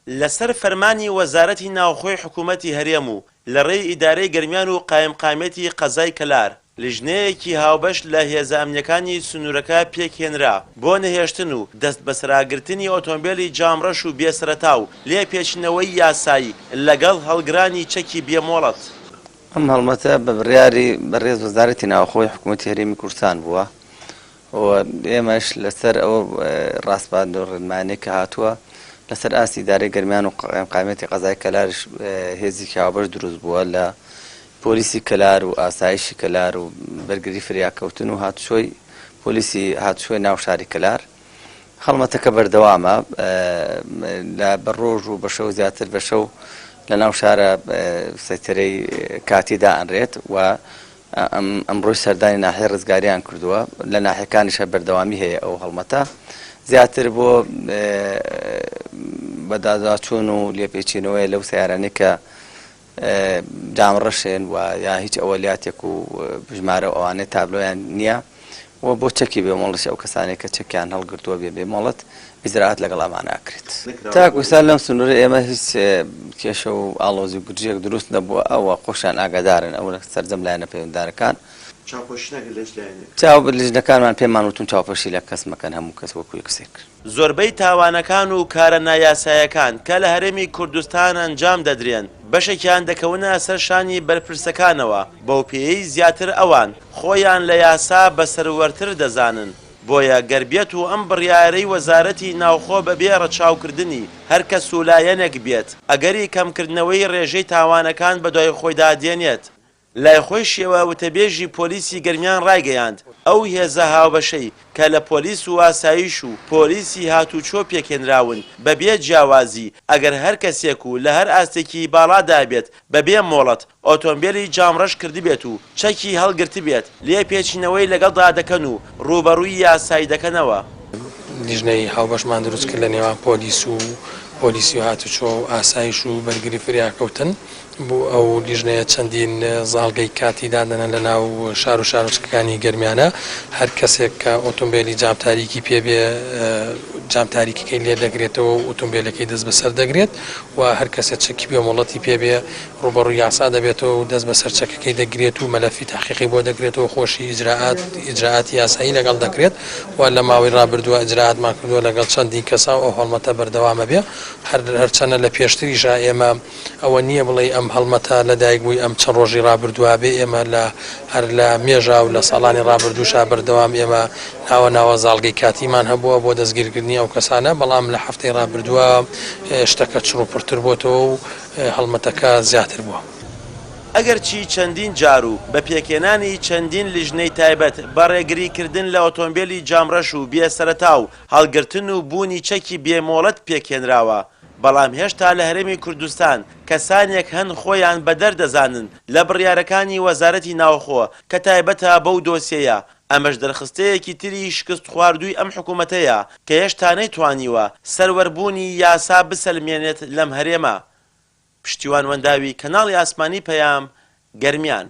لەسەر فەرمانی وەزارەتی ناوخۆی حکوومەتی هەرێم و لەڕێی ئیدارەی گەرمیان و قایمقامێتی قەزای کەلار لیژنەیەکی هاوبەش لە هێزە ئەمنیەکانی سنوورەکە پێکهێنرا بۆ نەهێشتن و دەست بەسەراگرتنی ئۆتۆمبیلی جامڕەش و بێسەرەتا و لێپێچینەوەی یاسایی لەگەڵ هەڵگرانی چەکی بێمۆڵەت. ئەم هەڵمەتە بە بڕیاری بەڕێز وەزارەتی ناوخۆی حکوومەتی هەرێمی کوردستان بووە و ئێمەش لەسەر ئەو ڕاستباردۆڕمانەی کە هاتووە لەسەر ئاسی ئیدارەی گەرمیان و قایمقامێتی قەزای کەلارش هێزی هاوبەش دروست بووە لە پۆلیسی کەلار و ئاسایشی کەلار و بەرگری فریاکەوتن و هاتوچۆی پۆلیسی هاتوچۆی ناو شاری کەلار. هەڵمەتەکە بەردەوامە لە بەڕۆژ و بەشەو زیاتر بەشەو لە ناو شارە سەیتەرەی کاتیدا ئەنرێت و ئەمڕۆی سەردانی ناحیە ڕزگاریان کردووە لە ناحیەکانیشە بەردەوامی هەیە ئەو هەڵمەتە زیاتر بۆ بەداداچوون و لێپێچینەوەی لەو سیارانەی کە جامڕەشێن و یا هیچ ئەوەلیاتێک و بژمارە ئەوانەی تابلۆیان نییە و بۆ چەکی بێمۆڵش ئەو کەسانێک کە چەکیان هەڵگرتووە بێمۆڵەت ئیجراعات لەگەڵ ئەمانە ئاکرێت. تاکوسا لەم سنوورە ئێمە هیچ کێشە و ئاڵۆزی و گرجێک دروست نەبووە ئەوە خۆشیان ئاگادارن ئەو سەرجەم لایەنە پەیوەنددارەکان چاو لیژنەکانمان پێمان وتون چاوپۆشی لە کەس مەکەن هەموو کەس وەکو یەکسێک. زۆربەی تاوانەکان و کارە نایاسایەکان کە لە هەرێمی کوردستان ئەنجام دەدرێن بەشێکیان دەکەونە سەر شانی بەرپرسەکانەوە بەو پێی زیاتر ئەوان خۆیان لە یاسا بەسەروەرتر دەزانن. بۆیە گەربێت و ئەم بڕیارەی وەزارەتی ناوخۆ بەبێ ڕەچاوکردنی هەر کەس و لایەنێک بێت ئەگەری کەمکردنەوەی ڕێژەی تاوانەکان بەدوای خۆیدا دێنێت. لای خۆی شێوە وتەبێژی پۆلیسی گەرمیان ڕایگەیاند ئەو هێزە هاوبەشەی کە لە پۆلیس و ئاسایش و پۆلیسی هاتوچۆ پێکێنراون بەبێ جیاوازی ئەگەر هەر کەسێک و لە هەر ئاستێکی باڵادا بێت بەبێ مۆڵەت ئۆتۆمبیلی جامڕەش کردی بێت و چەکی هەڵگرتی بێت لێ پێچینەوەی لەگەڵدا دەکەن و ڕوبەڕووی یاسایی دەکەنەوە. لیژنەی هاوبەشمان دروست کرد لە نێوان پۆلیسی و هاتوچۆ و ئاسایش و بەرگری فریاکەوتن بۆ ئەو لیژنەیە چەندین زاڵگەی کاتی دادەنە لە ناو شار و شارۆچکەکانی گەرمیانە هەر کەسێک کە ئۆتۆمبیلی جامتاریکی پێبێ جامتاریکیکەی لێ دەگرێتەوە و ئۆتۆمبیلەکەی دەست بەسەر دەگرێت و هەر کەسێک چەکی بێمۆڵەتی پێبێ ڕوبەڕووی یاسا دەبێتەوە و دەست بەسەر چەکەکەی دەگرێت و مەلەفی تاقیقی بۆ دەگرێتەوە خۆشی ئیجراعاتی یاسایی لەگەڵ دەکرێت و لە ماوەی ڕابردووە ئیجراعاتمان کردووە لەگەڵ چەندین کەسا و ئەو هەڵمەتە بەردەوامە بێ هەرچەنە لە پێشتریشا ئێمە ئەوە نییە بڵێ ئەم هەڵمەتە لەدایک بووی ئەم چەند ڕۆژی ڕابردووە بێ ئێمە هەر لە مێژا و لە ساڵانی ڕابردووشا بەردەوام ئێمە ناوە زاڵگەی کاتیمان هەبووە بۆ دەستگیرکردنی ئەو کەسانە بەڵام لە هەفتەی ڕابردووە شتەکە چڕوپڕتر بۆتەوە و هەڵمەتەکە زیاتر بووە. ئەگەر چی چەندین جار و بە پێکێنانی چەندین لیژنەی تایبەت بەڕێگریکردن لە ئۆتۆمبیلی جامڕەش و بێسەرەتا و هەڵگرتن و بوونی چەکی بێمۆڵەت پێکێنراوە بەڵام هێشتا لە هەرێمی کوردستان کەسانێک هەن خۆیان بەدەردەزانن لە بڕیارەکانی وەزارەتی ناوخۆ کە تایبەتە بەو دۆسیەیە. ئەمەش دەرخستەیەکی تری شکست خواردووی ئەم حکوومەتەیە کە هێشتا نەیتوانیوە سەروەربوونی یاسا بسەلمێنێت لەم هەرێمە. پشتیوان وەنداوی کەناڵی ئاسمانی پەیام گەرمیان.